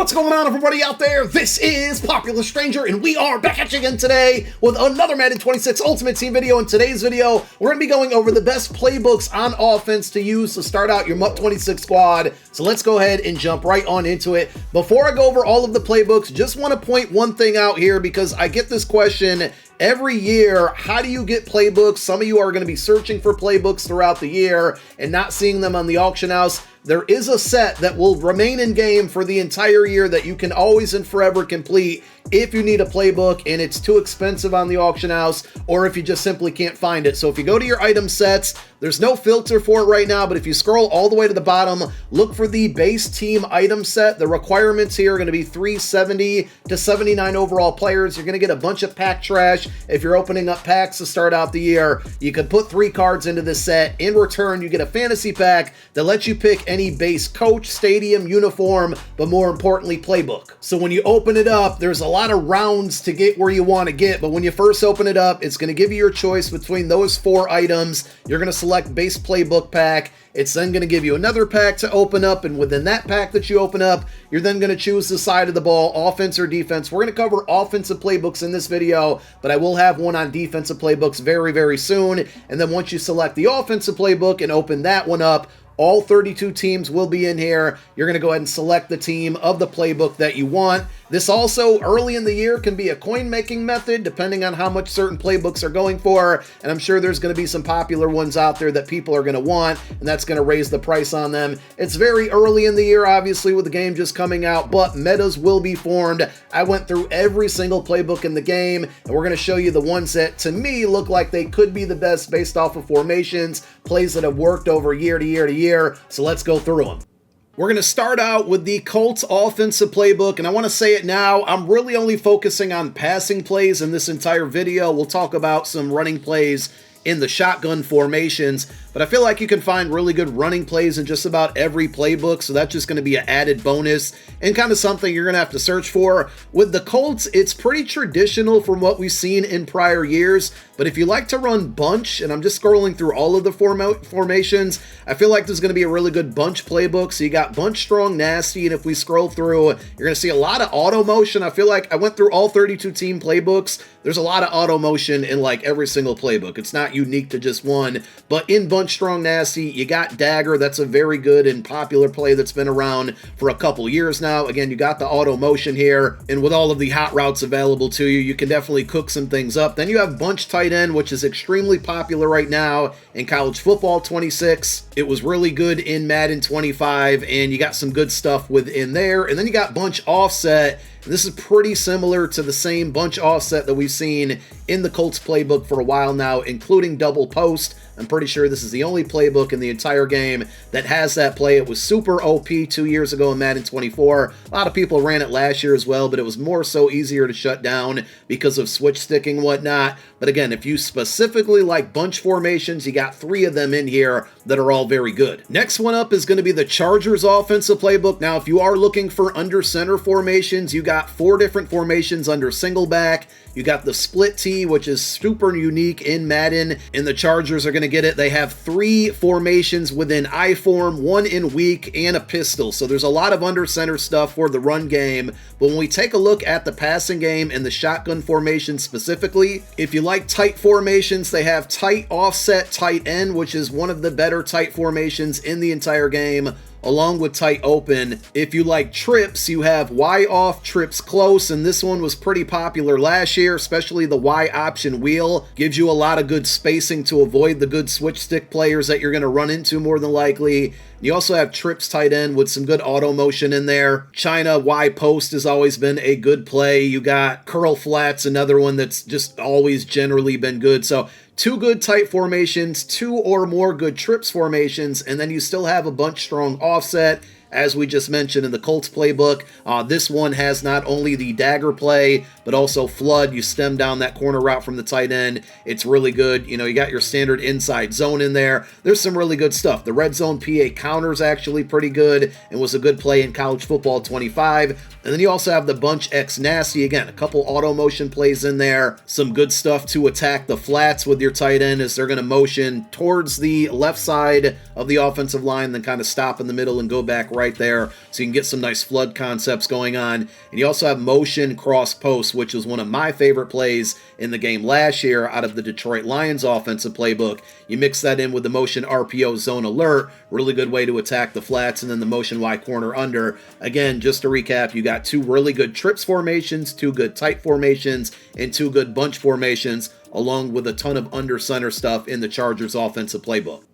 What's going on, everybody out there? This is Popular Stranger, and we are back at you again today with another Madden 26 Ultimate Team video. In today's video, we're going to be going over the best playbooks on offense to use to start out your MUT 26 squad. So let's go ahead and jump right on into it. Before I go over all of the playbooks, just want to point one thing out here because I get this question every year. How do you get playbooks? Some of you are going to be searching for playbooks throughout the year and not seeing them on the auction house. There is a set that will remain in game for the entire year that you can always and forever complete if you need a playbook and it's too expensive on the auction house, or if you just simply can't find it. So if you go to your item sets, there's no filter for it right now, but if you scroll all the way to the bottom, look for the base team item set. The requirements here are going to be 370 to 79 overall players. You're going to get a bunch of pack trash if you're opening up packs to start out the year. You can put 3 cards into this set. In return, you get a fantasy pack that lets you pick any base coach, stadium, uniform, but more importantly, playbook. So when you open it up, there's a lot of rounds to get where you want to get, but when you first open it up, it's going to give you your choice between those 4 items. You're going to select base playbook pack. It's then going to give you another pack to open up, and within that pack that you open up, you're then going to choose the side of the ball, offense or defense. We're going to cover offensive playbooks in this video, but I will have one on defensive playbooks very, very soon. And then once you select the offensive playbook and open that one up, all 32 teams will be in here. You're going to go ahead and select the team of the playbook that you want. This also, early in the year, can be a coin-making method, depending on how much certain playbooks are going for, and I'm sure there's going to be some popular ones out there that people are going to want, and that's going to raise the price on them. It's very early in the year, obviously, with the game just coming out, but metas will be formed. I went through every single playbook in the game, and we're going to show you the ones that, to me, look like they could be the best based off of formations, plays that have worked over year to year to year, so let's go through them. We're going to start out with the Colts offensive playbook, and I want to say it now, I'm really only focusing on passing plays in this entire video. We'll talk about some running plays in the shotgun formations, but I feel like you can find really good running plays in just about every playbook, so that's just going to be an added bonus and kind of something you're going to have to search for. With the Colts, it's pretty traditional from what we've seen in prior years, but if you like to run bunch, and I'm just scrolling through all of the formations, I feel like there's going to be a really good bunch playbook. So you got bunch, strong, nasty, and if we scroll through, you're going to see a lot of auto motion. I feel like I went through all 32 team playbooks. There's a lot of auto motion in like every single playbook. It's not unique to just one, but in bunch, strong, nasty, you got dagger. That's a very good and popular play that's been around for a couple years now. Again, you got the auto motion here, and with all of the hot routes available to you, you can definitely cook some things up. Then you have bunch tight end, which is extremely popular right now in college football 26. It was really good in Madden 25, and you got some good stuff within there. And then you got bunch offset. This is pretty similar to the same bunch offset that we've seen in the Colts playbook for a while now, including double post. I'm pretty sure this is the only playbook in the entire game that has that play. It was super OP 2 years ago in Madden 24. A lot of people ran it last year as well, but it was more so easier to shut down because of switch sticking and whatnot. But again, if you specifically like bunch formations, you got 3 of them in here that are all very good. Next one up is going to be the Chargers offensive playbook. Now, if you are looking for under center formations, you got 4 different formations under single back. You got the split T, which is super unique in Madden, and the Chargers are going to get it. They have 3 formations within I form, 1 in weak, and a pistol. So there's a lot of under center stuff for the run game. But when we take a look at the passing game and the shotgun formation specifically, if you like tight formations, they have tight offset tight end, which is one of the better tight formations in the entire game, along with tight open. If you like trips, you have Y off, trips close, and this one was pretty popular last year, especially the Y option wheel. Gives you a lot of good spacing to avoid the good switch stick players that you're going to run into more than likely. You also have trips tight end with some good auto motion in there. China Y post has always been a good play. You got curl flats, another one that's just always generally been good. So 2 good tight formations, 2 or more good trips formations, and then you still have a bunch strong offset. As we just mentioned in the Colts playbook, this one has not only the dagger play, but also flood. You stem down that corner route from the tight end. It's really good. You know, you got your standard inside zone in there. There's some really good stuff. The red zone PA counter is actually pretty good and was a good play in college football 25. And then you also have the bunch X nasty. Again, a couple auto motion plays in there. Some good stuff to attack the flats with your tight end as they're going to motion towards the left side of the offensive line, then kind of stop in the middle and go back right right there, so you can get some nice flood concepts going on. And you also have motion cross post, which was one of my favorite plays in the game last year out of the Detroit Lions offensive playbook. You mix that in with the motion RPO zone alert, really good way to attack the flats, and then the motion Y corner under. Again, just to recap, you got two really good trips formations, two good tight formations, and two good bunch formations, along with a ton of under center stuff in the Chargers offensive playbook.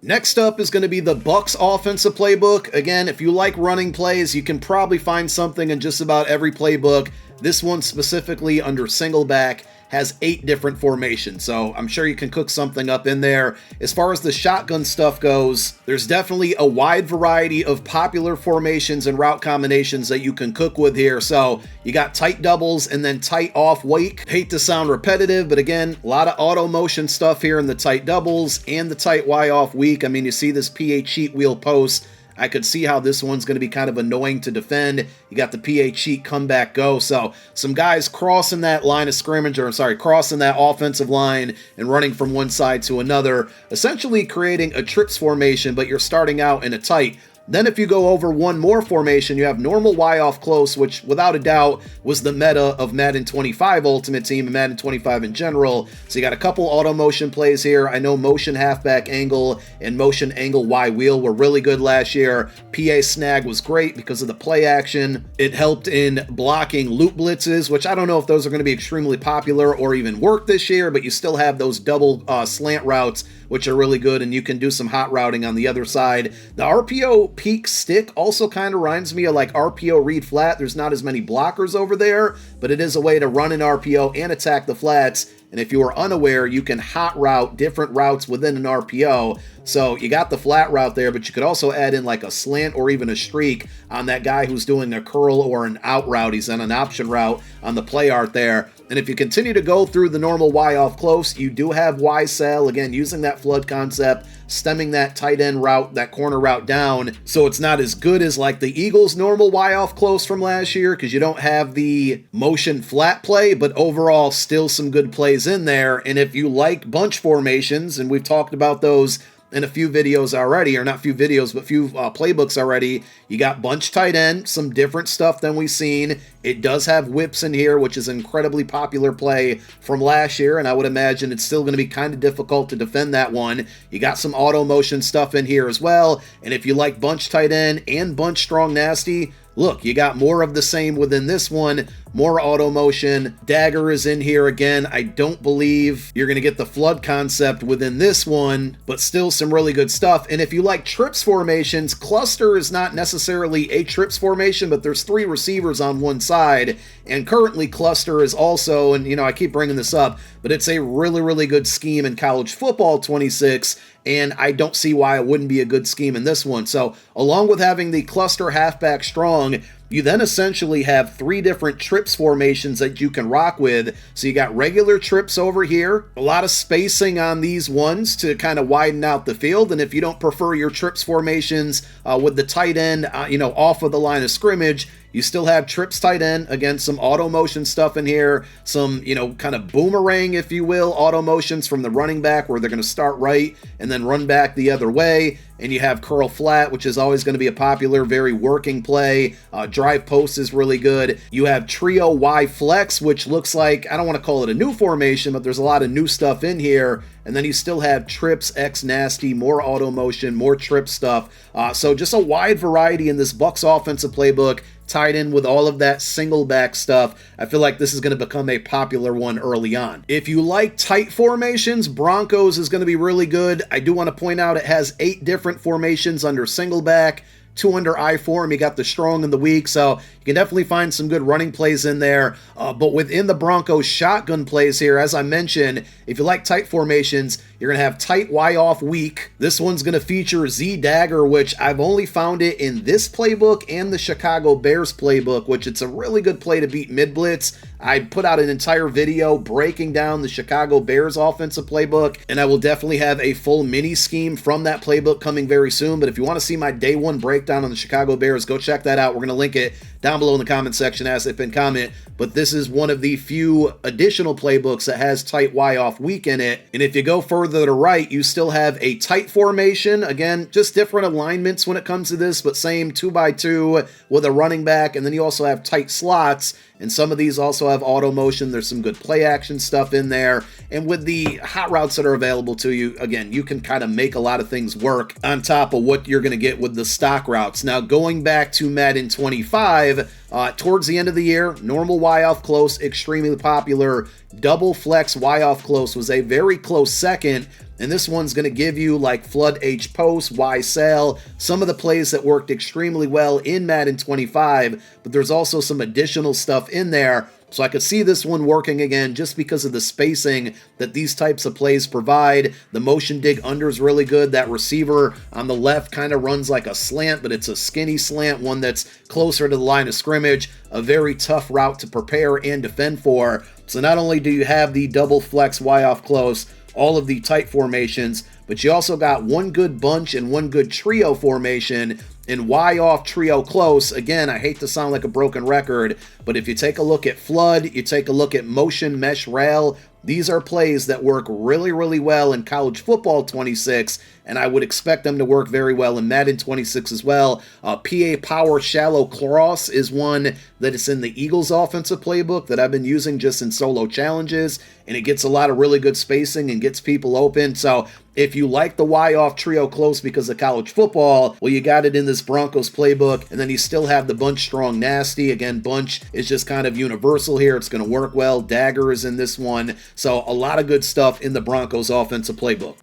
Next up is going to be the Bucs offensive playbook. Again, if you like running plays, you can probably find something in just about every playbook. This one specifically under single back has 8 different formations, so I'm sure you can cook something up in there. As far as the shotgun stuff goes, there's definitely a wide variety of popular formations and route combinations that you can cook with here. So you got tight doubles and then tight off weak. Hate to sound repetitive, but again, a lot of auto motion stuff here in the tight doubles and the tight Y off weak. I mean, you see this PA cheat wheel post. I could see how this one's going to be kind of annoying to defend. You got the PA cheat come back go. So some guys crossing that line of scrimmage, or sorry, crossing that offensive line and running from one side to another, essentially creating a trips formation, but you're starting out in a tight. Then if you go over one more formation, you have normal Y off close, which without a doubt was the meta of Madden 25 Ultimate Team and Madden 25 in general. So you got a couple auto motion plays here. I know motion halfback angle and motion angle Y wheel were really good last year. PA snag was great because of the play action. It helped in blocking loop blitzes, which I don't know if those are going to be extremely popular or even work this year, but you still have those double slant routes, which are really good, and you can do some hot routing on the other side. The RPO peak stick also kind of reminds me of like RPO read flat. There's not as many blockers over there, but it is a way to run an RPO and attack the flats. And if you are unaware, you can hot route different routes within an RPO. So you got the flat route there, but you could also add in like a slant or even a streak on that guy who's doing a curl or an out route. He's on an option route on the play art there. And if you continue to go through the normal Y off close, you do have Y cell, again, using that flood concept, stemming that tight end route, that corner route down. So it's not as good as like the Eagles' normal Y off close from last year because you don't have the motion flat play, but overall still some good plays in there. And if you like bunch formations, and we've talked about those in a few videos already, or not few videos, but few playbooks already. You got bunch tight end, some different stuff than we've seen. It does have whips in here, which is an incredibly popular play from last year, and I would imagine it's still going to be kind of difficult to defend that one. You got some auto motion stuff in here as well, and if you like bunch tight end and bunch strong nasty, look, you got more of the same within this one. More auto motion. Dagger is in here again. I don't believe you're going to get the flood concept within this one, but still some really good stuff. And if you like trips formations, cluster is not necessarily a trips formation, but there's 3 receivers on one side. And currently cluster is also, and you know, I keep bringing this up, but it's a really, really good scheme in college football 26. And I don't see why it wouldn't be a good scheme in this one. So along with having the cluster halfback strong, you then essentially have 3 different trips formations that you can rock with. So you got regular trips over here, a lot of spacing on these ones to kind of widen out the field. And if you don't prefer your trips formations with the tight end, off of the line of scrimmage, you still have trips tight end, again, some auto motion stuff in here, some, kind of boomerang, if you will, auto motions from the running back where they're going to start right and then run back the other way. And you have curl flat, which is always going to be a popular, very working play. Drive post is really good. You have trio Y flex, which looks like, I don't want to call it a new formation, but there's a lot of new stuff in here. And then you still have trips, X nasty, more auto motion, more trip stuff. So just a wide variety in this Bucs offensive playbook, tied in with all of that single back stuff. I feel like this is going to become a popular one early on. If you like tight formations, Broncos is going to be really good. I do want to point out it has 8 different formations under single back, 2 under I form. You got the strong and the weak, so you can definitely find some good running plays in there. But within the Broncos shotgun plays here, as I mentioned, if you like tight formations, you're going to have tight Y off weak. This one's going to feature Z dagger, which I've only found it in this playbook and the Chicago Bears playbook, which it's a really good play to beat mid blitz. I put out an entire video breaking down the Chicago Bears offensive playbook, and I will definitely have a full mini scheme from that playbook coming very soon. But if you want to see my day 1 breakdown on the Chicago Bears, go check that out. We're going to link it down below in the comment section as a pinned comment. But this is one of the few additional playbooks that has tight Y off week in it. And if you go further to the right, you still have a tight formation. Again, just different alignments when it comes to this, but same 2x2 with a running back. And then you also have tight slots. And some of these also have auto motion. There's some good play action stuff in there. And with the hot routes that are available to you, again, you can kind of make a lot of things work on top of what you're going to get with the stock routes. Now, going back to Madden 25, towards the end of the year, normal Y off close, extremely popular. Double flex Y off close was a very close second. And this one's going to give you like flood H post, Y sail, some of the plays that worked extremely well in Madden 25, but there's also some additional stuff in there. So I could see this one working again just because of the spacing that these types of plays provide. The motion dig under is really good. That receiver on the left kind of runs like a slant, but it's a skinny slant, one that's closer to the line of scrimmage. A very tough route to prepare and defend for. So not only do you have the double flex Y off close, all of the tight formations, but you also got one good bunch and one good trio formation in Y off trio close. Again, I hate to sound like a broken record, but if you take a look at flood, you take a look at motion mesh rail, these are plays that work really, really well in college football 26, and I would expect them to work very well in Madden 26 as well. PA power shallow cross is one that is in the Eagles offensive playbook that I've been using just in solo challenges, and it gets a lot of really good spacing and gets people open. So if you like the Y off trio close because of college football, well, you got it in this Broncos playbook, and then you still have the bunch strong nasty. Again, bunch is just kind of universal here. It's going to work well. Dagger is in this one. So a lot of good stuff in the Broncos offensive playbook.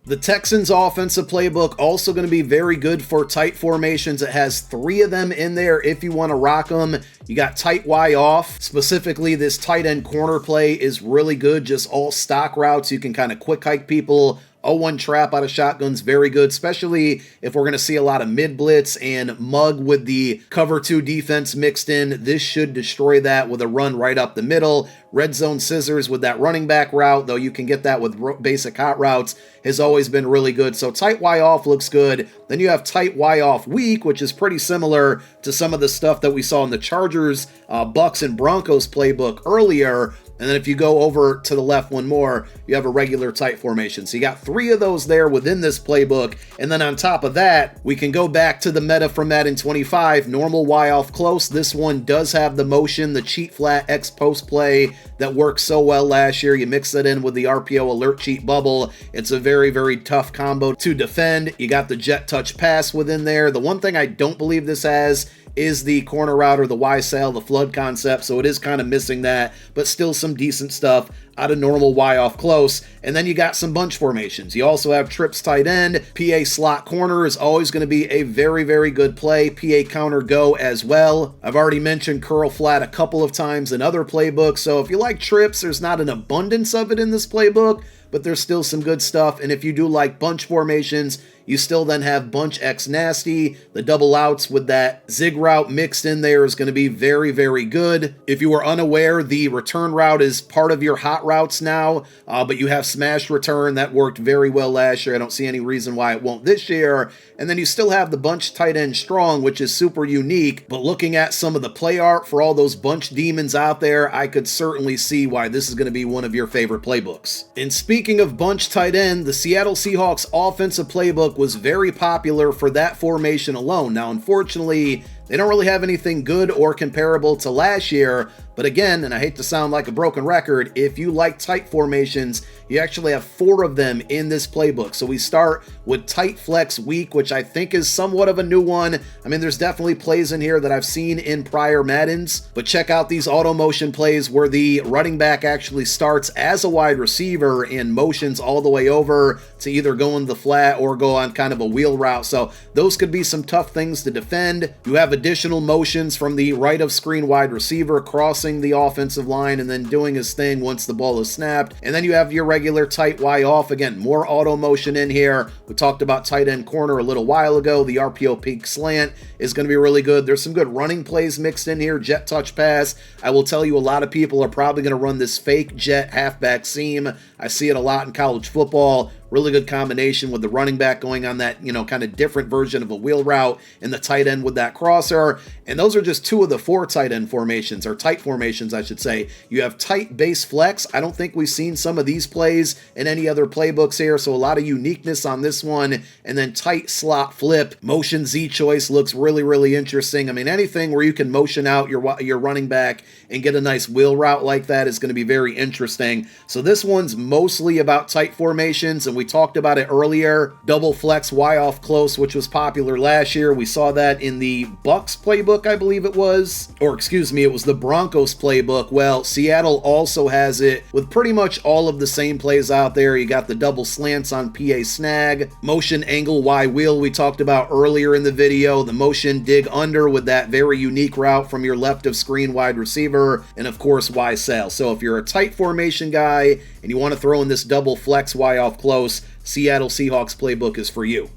The Texans offensive playbook also going to be very good for tight formations. It has 3 of them in there if you want to rock them. You got tight Y off. Specifically, this tight end corner play is really good. Just all stock routes. You can kind of quick hike people. 0-1 trap out of shotguns, very good, especially if we're going to see a lot of mid blitz and mug with the cover 2 defense mixed in. This should destroy that with a run right up the middle. Red zone scissors with that running back route, though you can get that with basic hot routes, has always been really good. So tight Y off looks good. Then you have tight Y off weak, which is pretty similar to some of the stuff that we saw in the Chargers, Bucks, and Broncos playbook earlier. And then if you go over to the left one more, you have a regular tight formation. So you got 3 of those there within this playbook. And then on top of that, we can go back to the meta from Madden 25, normal Y off close. This one does have the motion, the cheat flat X post play that worked so well last year. You mix that in with the RPO alert cheat bubble. It's a very, very tough combo to defend. You got the jet touch pass within there. The one thing I don't believe this has is the corner route or the Y sail, the flood concept, so it is kind of missing that, but still some decent stuff out of normal Y off close. And then you got some bunch formations. You also have trips tight end. PA slot corner is always going to be a very, very good play. PA counter go as well. I've already mentioned curl flat a couple of times in other playbooks, so if you like trips, there's not an abundance of it in this playbook, but there's still some good stuff. And if you do like bunch formations, you still then have bunch X nasty. The double outs with that zig route mixed in there is going to be very, very good. If you are unaware, the return route is part of your hot routes now, but you have smash return. That worked very well last year. I don't see any reason why it won't this year. And then you still have the bunch tight end strong, which is super unique. But looking at some of the play art for all those bunch demons out there, I could certainly see why this is going to be one of your favorite playbooks. And speaking of bunch tight end, the Seattle Seahawks offensive playbook was very popular for that formation alone. Now, unfortunately, they don't really have anything good or comparable to last year, but again, and I hate to sound like a broken record, if you like tight formations, you actually have 4 of them in this playbook. So we start with tight flex weak, which I think is somewhat of a new one. I mean, there's definitely plays in here that I've seen in prior Maddens, but check out these auto motion plays where the running back actually starts as a wide receiver and motions all the way over to either go in the flat or go on kind of a wheel route. So those could be some tough things to defend. You have additional motions from the right of screen wide receiver crossing the offensive line and then doing his thing once the ball is snapped. And then you have your regular tight Y off. Again, more auto motion in here. We talked about tight end corner a little while ago. The RPO peak slant is going to be really good. There's some good running plays mixed in here. Jet touch pass. I will tell you, a lot of people are probably going to run this fake jet halfback seam. I see it a lot in college football. Really good combination with the running back going on that, kind of different version of a wheel route, and the tight end with that crosser. And those are just 2 of the 4 tight end formations, or tight formations, I should say. You have tight base flex. I don't think we've seen some of these plays in any other playbooks here, so a lot of uniqueness on this one. And then tight slot flip. Motion Z choice looks really, really interesting. I mean, anything where you can motion out your running back and get a nice wheel route like that is going to be very interesting. So this one's mostly about tight formations, and we talked about it earlier. Double flex Y off close, which was popular last year. We saw that in the Bucs playbook, I believe it was. Or excuse me, it was the Broncos playbook. Well, Seattle also has it with pretty much all of the same plays out there. You got the double slants on PA snag, motion angle Y wheel we talked about earlier in the video, the motion dig under with that very unique route from your left of screen wide receiver, and of course Y sail. So if you're a tight formation guy and you want to throw in this double flex Y off close, Seattle Seahawks playbook is for you.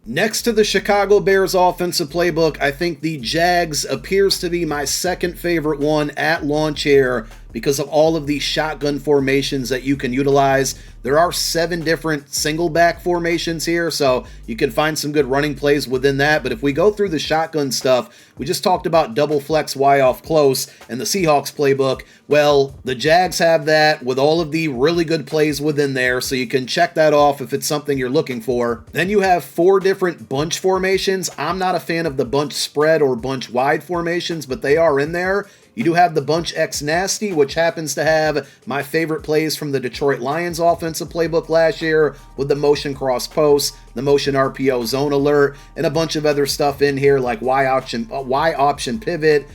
Next to the Chicago Bears offensive playbook, I think the Jags appears to be my second favorite one at launch here because of all of these shotgun formations that you can utilize. There are 7 different single back formations here, so you can find some good running plays within that. But if we go through the shotgun stuff, we just talked about double flex Y off close and the Seahawks playbook. Well, the Jags have that with all of the really good plays within there, so you can check that off if it's something you're looking for. Then you have 4 different bunch formations. I'm not a fan of the bunch spread or bunch wide formations, but they are in there. You do have the bunch X nasty, which happens to have my favorite plays from the Detroit Lions offensive playbook last year with the motion cross post, the motion RPO zone alert, and a bunch of other stuff in here like Y option pivot.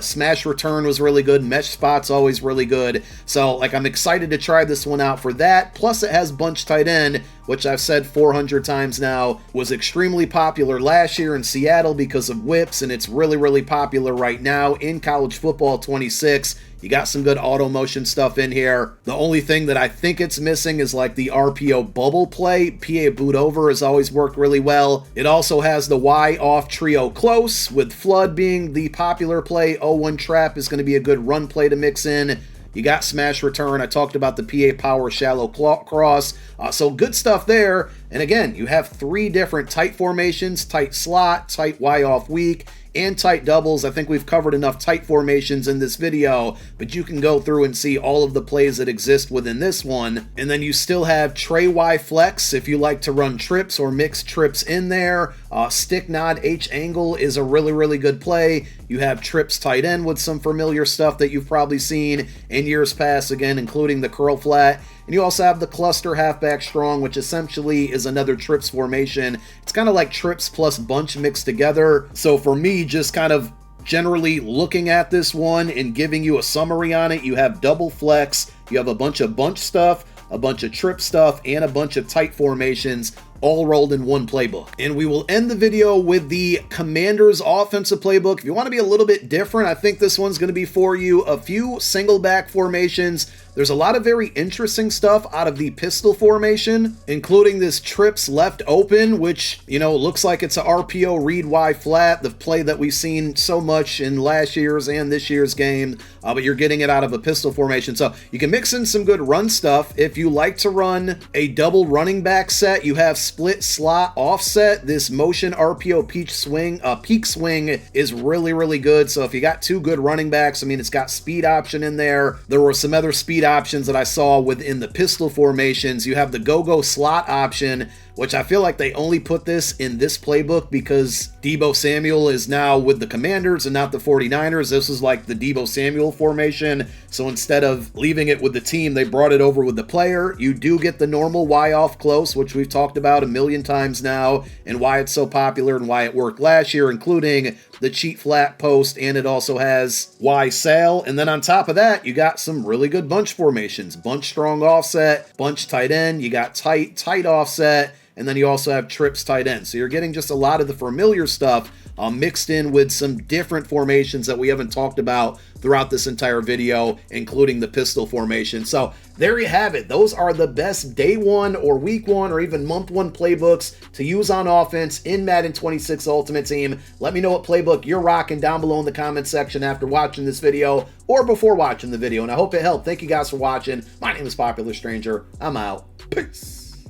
Smash return was really good. Mesh spot's always really good. So I'm excited to try this one out for that. Plus it has bunch tight end, which I've said 400 times now, was extremely popular last year in Seattle because of whips, and it's really, really popular right now in college football 26. You got some good auto motion stuff in here. The only thing that I think it's missing is like the RPO bubble play. PA boot over has always worked really well. It also has the Y off trio close, with flood being the popular play. 0-1 trap is going to be a good run play to mix in. You got smash return. I talked about the PA power shallow cross. So good stuff there. And again, you have 3 different tight formations: tight slot, tight Y off weak, and tight doubles. I think we've covered enough tight formations in this video, but you can go through and see all of the plays that exist within this one. And then you still have tray Y flex if you like to run trips or mix trips in there. Stick nod H angle is a really, really good play. You have trips tight end with some familiar stuff that you've probably seen in years past, again, including the curl flat. And you also have the cluster halfback strong, which essentially is another trips formation. It's kind of like trips plus bunch mixed together. So for me, just kind of generally looking at this one and giving you a summary on it, you have double flex, you have a bunch of bunch stuff, a bunch of trip stuff, and a bunch of tight formations, all rolled in one playbook. And we will end the video with the Commanders offensive playbook. If you want to be a little bit different, I think this one's going to be for you. A few single back formations. There's a lot of very interesting stuff out of the pistol formation, including this trips left open, which, looks like it's a RPO read Y flat, the play that we've seen so much in last year's and this year's game, but you're getting it out of a pistol formation. So you can mix in some good run stuff. If you like to run a double running back set, you have split slot offset. This motion RPO peak swing is really, really good. So if you got 2 good running backs, it's got speed option in there. There were some other speed options that I saw within the pistol formations. You have the go-go slot option, which I feel like they only put this in this playbook because Deebo Samuel is now with the Commanders and not the 49ers. This is like the Deebo Samuel formation. So instead of leaving it with the team, they brought it over with the player. You do get the normal Y off close, which we've talked about a million times now, and why it's so popular and why it worked last year, including the cheat flat post, and it also has Y sail. And then on top of that, you got some really good bunch formations. Bunch strong offset, bunch tight end, you got tight offset, and then you also have trips tight end. So you're getting just a lot of the familiar stuff mixed in with some different formations that we haven't talked about throughout this entire video, including the pistol formation. So there you have it. Those are the best day 1 or week 1 or even month 1 playbooks to use on offense in Madden 26 Ultimate Team. Let me know what playbook you're rocking down below in the comment section after watching this video or before watching the video. And I hope it helped. Thank you guys for watching. My name is Popular Stranger. I'm out. Peace.